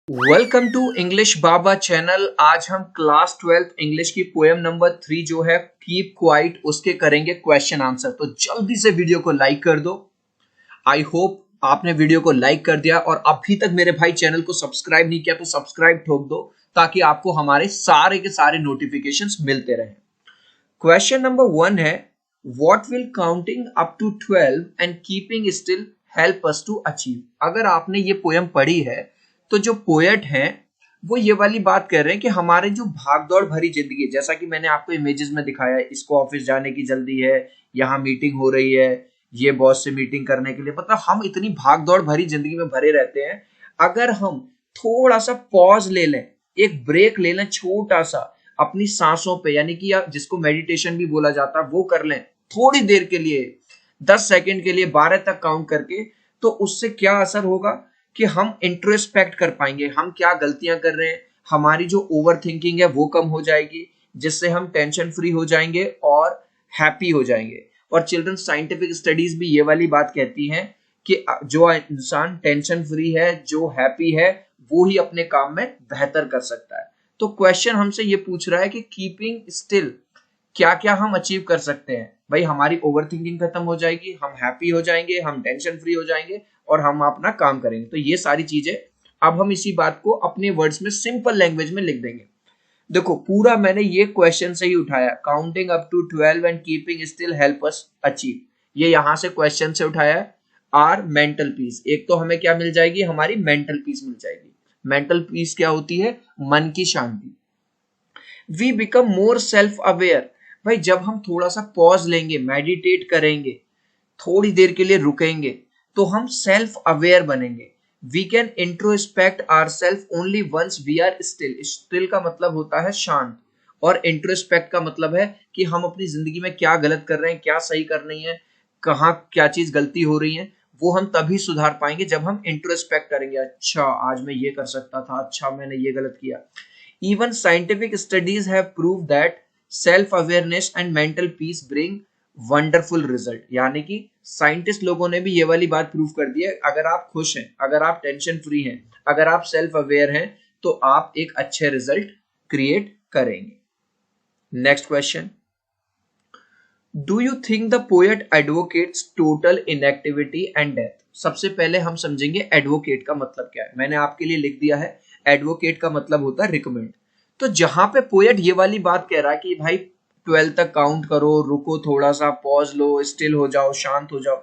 Welcome to English Baba channel. आज हम class 12 English की पोएम नंबर 3 जो है कीप क्वाइट उसके करेंगे क्वेश्चन आंसर। तो जल्दी से वीडियो को लाइक कर दो। आई होप आपने वीडियो को लाइक कर दिया और अभी तक मेरे भाई चैनल को सब्सक्राइब नहीं किया तो सब्सक्राइब ठोक दो ताकि आपको हमारे सारे के सारे नोटिफिकेशंस मिलते रहे। क्वेश्चन नंबर 1 है what will counting up to 12 and keeping still help us to achieve. अगर आपने ये पोएम पढ़ी है तो जो पोएट हैं वो ये वाली बात कर रहे हैं कि हमारे जो भागदौड़ भरी जिंदगी है, जैसा कि मैंने आपको इमेजेस में दिखाया है, इसको ऑफिस जाने की जल्दी है, यहाँ मीटिंग हो रही है, ये बॉस से मीटिंग करने के लिए, मतलब हम इतनी भागदौड़ भरी जिंदगी में भरे रहते हैं। अगर हम थोड़ा सा पॉज ले लें, एक ब्रेक ले लें छोटा सा अपनी सांसों पे, यानी कि जिसको मेडिटेशन भी बोला जाता है, वो कर लें थोड़ी देर के लिए, 10 सेकंड के लिए 12 तक काउंट करके, तो उससे क्या असर होगा कि हम इंट्रोस्पेक्ट कर पाएंगे, हम क्या गलतियां कर रहे हैं, हमारी जो ओवर थिंकिंग है वो कम हो जाएगी, जिससे हम टेंशन फ्री हो जाएंगे और हैप्पी हो जाएंगे। और चिल्ड्रन साइंटिफिक स्टडीज भी ये वाली बात कहती हैं कि जो इंसान टेंशन फ्री है, जो हैप्पी है, वो ही अपने काम में बेहतर कर सकता है। तो क्वेश्चन हमसे ये पूछ रहा है कि कीपिंग स्टिल क्या क्या हम अचीव कर सकते हैं। भाई हमारी ओवर थिंकिंग खत्म हो जाएगी, हम हैप्पी हो जाएंगे, हम टेंशन फ्री हो जाएंगे और हम अपना काम करेंगे। तो ये सारी चीजें अब हम इसी बात को अपने वर्ड्स में सिंपल लैंग्वेज में लिख देंगे। देखो पूरा मैंने ये क्वेश्चन से ही उठाया, counting up to 12 and keeping still help us achieve, ये यहां से क्वेश्चन से उठाया है। आर मेंटल पीस, एक तो हमें क्या मिल जाएगी, हमारी मेंटल पीस मिल जाएगी। मेंटल पीस क्या होती है, मन की शांति। We become more self aware, भाई जब हम थोड़ा सा पॉज लेंगे, मेडिटेट करेंगे, थोड़ी देर के लिए रुकेंगे, तो हम सेल्फ अवेयर बनेंगे। We can introspect our self only once we are still. Still का मतलब होता है शांत, और इंट्रोस्पेक्ट का मतलब है कि हम अपनी जिंदगी में क्या गलत कर रहे हैं, क्या सही कर रही है, कहाँ क्या चीज गलती हो रही है, वो हम तभी सुधार पाएंगे जब हम इंट्रोस्पेक्ट करेंगे। अच्छा आज मैं ये कर सकता था, अच्छा मैंने ये गलत किया। Even scientific studies have proved that self-awareness and mental peace bring wonderful result। यानी कि साइंटिस्ट लोगों ने भी ये वाली बात प्रूव कर दी है, अगर आप खुश हैं, अगर आप टेंशन फ्री हैं, अगर आप सेल्फ अवेयर हैं, तो आप एक अच्छे रिजल्ट क्रिएट करेंगे। Next question, do you think the poet advocates total inactivity and death. सबसे पहले हम समझेंगे एडवोकेट का मतलब क्या है। मैंने आपके लिए लिख दिया है, एडवोकेट का मतलब होता है रिकमेंड। तो जहां पे पोएट ये वाली बात कह रहा है कि भाई 12 तक काउंट करो, रुको थोड़ा सा, पॉज लो, स्टिल हो जाओ, शांत हो जाओ,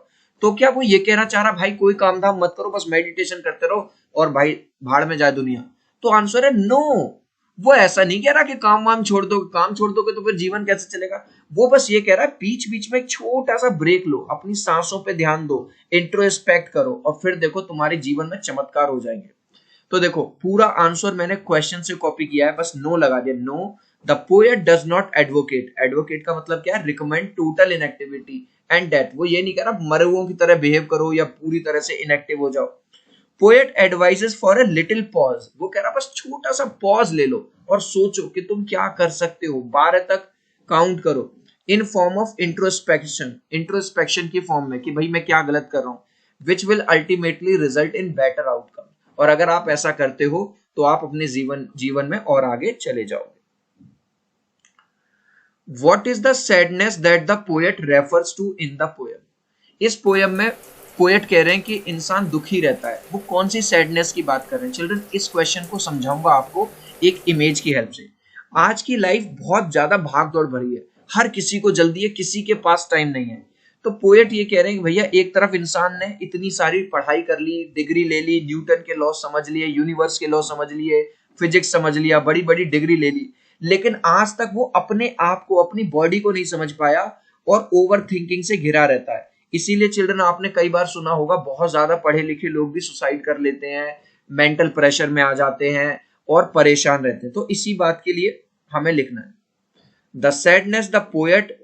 तो क्या वो ये कहना चाह रहा भाई कोई काम धाम मत करो, बस मेडिटेशन करते रहो और भाई भाड़ में जाए दुनिया। तो आंसर है नो। वो ऐसा नहीं कह रहा कि काम वाम छोड़ दो, काम छोड़ दोगे तो फिर जीवन कैसे चलेगा। वो बस ये कह रहा है बीच बीच में एक छोटा सा ब्रेक लो, अपनी सांसों पे ध्यान दो, इंट्रोस्पेक्ट करो और फिर देखो तुम्हारे जीवन में चमत्कार हो जाएंगे। तो देखो पूरा आंसर मैंने क्वेश्चन से कॉपी किया है, बस नो लगा दिया। No, the poet does not advocate. Advocate का मतलब क्या है, recommend total inactivity and death. वो ये नहीं कह रहा मरुओं की तरह बिहेव करो या पूरी तरह से इनएक्टिव हो जाओ। Poet advises for a little pause, वो कह रहा बस छोटा सा पॉज ले लो और सोचो कि तुम क्या कर सकते हो, 12 तक काउंट करो, in form of introspection, introspection की फॉर्म में कि भाई मैं क्या गलत कर रहा हूं, which will ultimately result in better outcome. और अगर आप ऐसा करते हो तो आप अपने जीवन में और आगे चले जाओगे। What is the sadness that the poet refers to in the poem? इस पोएम में पोएट कह रहे हैं कि इंसान दुखी रहता है। वो कौन सी सैडनेस की बात कर रहे हैं चिल्ड्रन, इस क्वेश्चन को समझाऊंगा आपको एक इमेज की हेल्प से। आज की लाइफ बहुत ज्यादा भाग दौड़ भरी है, हर किसी को जल्दी है, किसी के पास टाइम नहीं है। तो पोएट ये कह रहे हैं कि भैया एक तरफ इंसान ने इतनी सारी पढ़ाई कर ली, डिग्री ले ली, न्यूटन के लॉ समझ लिए, यूनिवर्स के लॉ समझ लिए, फिजिक्स समझ लिया, बड़ी बड़ी डिग्री ले ली, लेकिन आज तक वो अपने आप को, अपनी बॉडी को नहीं समझ पाया और ओवर थिंकिंग से घिरा रहता है। इसीलिए चिल्ड्रन आपने कई बार सुना होगा बहुत ज्यादा पढ़े लिखे लोग भी सुसाइड कर लेते हैं, मेंटल प्रेशर में आ जाते हैं और परेशान रहते हैं। तो इसी बात के लिए हमें लिखना है, the sadness the poet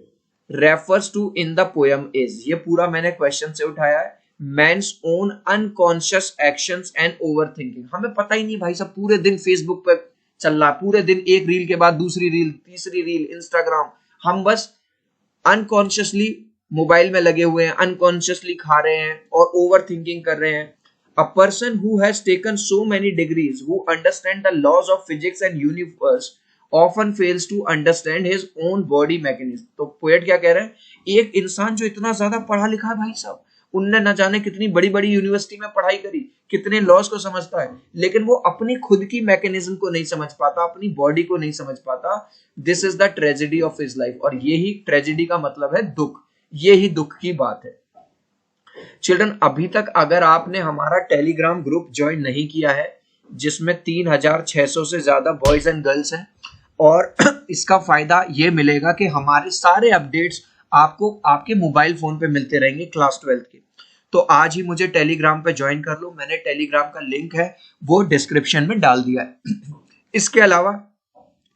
refers to in the poem is, ये पूरा मैंने क्वेश्चन से उठाया है, man's own unconscious actions and over thinking. हमें पता ही नहीं भाई साहब, पूरे दिन फेसबुक पे चल रहा है, पूरे दिन एक रील के बाद दूसरी रील, तीसरी रील, इंस्टाग्राम, हम बस अनकॉन्शियसली मोबाइल में लगे हुए हैं, अनकॉन्शियसली खा रहे हैं और ओवर थिंकिंग कर रहे हैं। A person who has taken so many degrees, who understand the laws of physics and universe, often fails to understand his own body mechanism. तो पोएट क्या कह रहे हैं, एक इंसान जो इतना ज्यादा पढ़ा लिखा है भाई साहब, उनने न जाने कितनी बड़ी बड़ी यूनिवर्सिटी में पढ़ाई करी, कितने लॉज को समझता है, लेकिन वो अपनी खुद की मैकेनिज्म को नहीं समझ पाता, अपनी बॉडी को नहीं समझ पाता. This is the tragedy of his life. और यही ट्रेजेडी का मतलब है दुख, यही दुख की बात है. चिल्ड्रन, अभी तक अगर आपने हमारा टेलीग्राम ग्रुप ज्वाइन नहीं किया है, जिसमें 3600 से ज्यादा बॉयज एंड गर्ल्स हैं, और इसका फायदा ये मिलेगा कि हमारे सारे अपडेट्स आपको आपके मोबाइल फोन पे मिलते रहेंगे क्लास 12 के, तो आज ही मुझे टेलीग्राम पे ज्वाइन कर लो. मैंने टेलीग्राम का लिंक है वो डिस्क्रिप्शन में डाल दिया है. इसके अलावा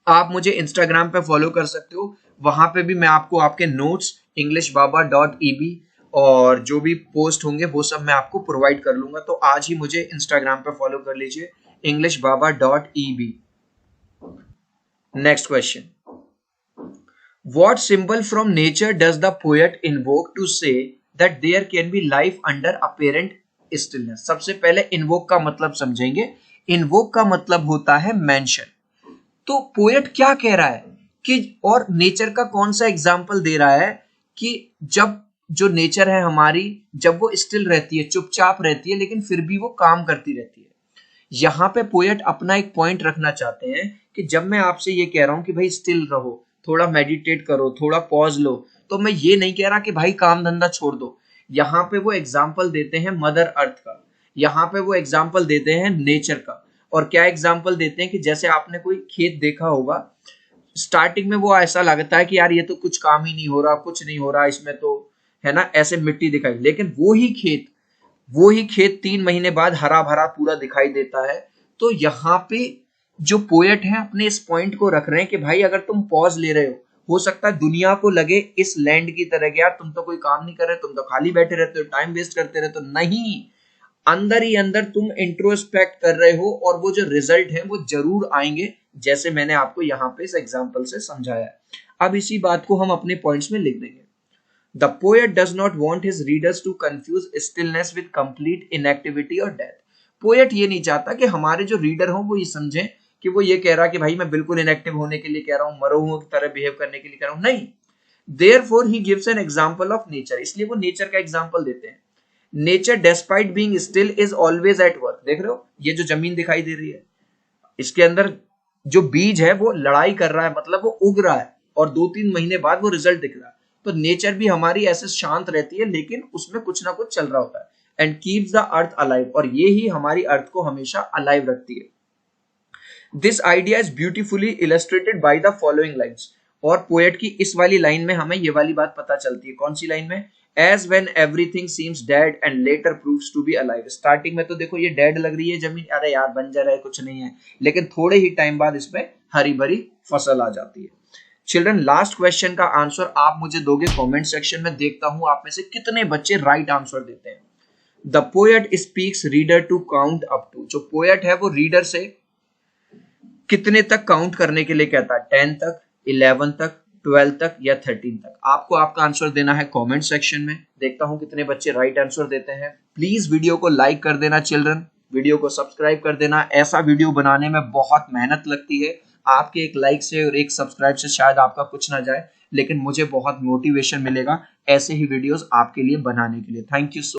आप मुझे इंस्टाग्राम पे फॉलो कर सकते हो, वहां पे भी मैं आपको आपके नोट्स englishbaba.eb और जो भी पोस्ट होंगे वो सब मैं आपको प्रोवाइड कर लूंगा. तो आज ही मुझे इंस्टाग्राम पे फॉलो कर लीजिए, englishbaba.eb. Next question, what symbol from nature does the poet invoke to say that there can be life under apparent stillness. सबसे पहले इन्वोक का मतलब समझेंगे. इन्वोक का मतलब होता है मेंशन. तो पोएट क्या कह रहा है कि, और नेचर का कौन सा एग्जाम्पल दे रहा है कि जब जो नेचर है हमारी, जब वो स्टिल रहती है, चुपचाप रहती है, लेकिन फिर भी वो काम करती रहती है. यहाँ पे पोएट अपना एक पॉइंट रखना चाहते हैं कि जब मैं आपसे ये कह रहा हूं कि भाई स्टिल रहो, थोड़ा मेडिटेट करो, थोड़ा पॉज लो, तो मैं ये नहीं कह रहा कि भाई काम धंधा छोड़ दो. यहाँ पे वो एग्जाम्पल देते हैं मदर अर्थ का, यहाँ पे वो एग्जाम्पल देते हैं नेचर का. और क्या एग्जाम्पल देते हैं कि जैसे आपने कोई खेत देखा होगा, स्टार्टिंग में वो ऐसा लगता है कि यार ये तो कुछ काम ही नहीं हो रहा, कुछ नहीं हो रहा इसमें तो, है ना, ऐसे मिट्टी दिखाई, लेकिन वो ही खेत 3 महीने बाद हरा भरा पूरा दिखाई देता है. तो यहाँ पे जो पोएट है अपने इस पॉइंट को रख रहे हैं कि भाई अगर तुम पॉज ले रहे हो सकता है दुनिया को लगे इस लैंड की तरह कि यार तुम तो कोई काम नहीं कर रहे, तुम तो खाली बैठे रहते हो, टाइम वेस्ट करते रहते हो. नहीं, अंदर ही अंदर तुम इंट्रोस्पेक्ट कर रहे हो और वो जो रिजल्ट है वो जरूर आएंगे, जैसे मैंने आपको यहाँ पे इस एग्जांपल से समझाया है. अब इसी बात को हम अपने पॉइंट्स में लिख देंगे. The poet does not want his readers to confuse stillness with complete inactivity or death. Poet ये नहीं चाहता कि हमारे जो रीडर हो वो ये समझें कि वो ये कह रहा कि भाई मैं बिल्कुल इनएक्टिव होने के लिए कह रहा हूँ, मरो हुओं की तरह बिहेव करने के लिए कह रहा हूँ. नहीं, therefore he gives an example of nature. इसलिए वो नेचर का एग्जाम्पल देते हैं. Nature despite being still is always at work. देख रहे हो, ये जो जमीन दिखाई दे रही है, इसके अंदर जो बीज है वो लड़ाई कर रहा है, मतलब वो उग रहा है, और 2-3 महीने बाद वो रिजल्ट दिख रहा है. तो नेचर भी हमारी ऐसे शांत रहती है, लेकिन उसमें कुछ ना कुछ चल रहा होता है. And keeps the earth alive, और ये ही हमारी अर्थ को हमेशा अलाइव रखती है. This idea is beautifully illustrated by the following lines. और पोएट की इस वाली लाइन में हमें ये वाली बात पता चलती है. कौन सी लाइन में? As when everything seems dead and later proves to be alive. Starting में तो देखो ये डेड लग रही है जमीन, अरे यार बंजर है, कुछ नहीं है, लेकिन थोड़े ही टाइम बाद इसमें हरी भरी फसल आ जाती है. चिल्ड्रन, लास्ट क्वेश्चन का आंसर आप मुझे दोगे कमेंट सेक्शन में. देखता हूं आप में से कितने बच्चे राइट आंसर देते हैं. The poet speaks reader to count up to. जो पोएट है वो रीडर से कितने तक काउंट करने के लिए कहता है? 10 तक, 11 तक, 12 तक या 13 तक. आपको आपका आंसर देना है कमेंट सेक्शन में. देखता हूं कितने बच्चे राइट आंसर देते हैं. प्लीज वीडियो को लाइक कर देना चिल्ड्रन, वीडियो को सब्सक्राइब कर देना. ऐसा वीडियो बनाने में बहुत मेहनत लगती है. आपके एक लाइक से और एक सब्सक्राइब से शायद आपका कुछ ना जाए, लेकिन मुझे बहुत मोटिवेशन मिलेगा ऐसे ही वीडियोस आपके लिए बनाने के लिए. Thank you so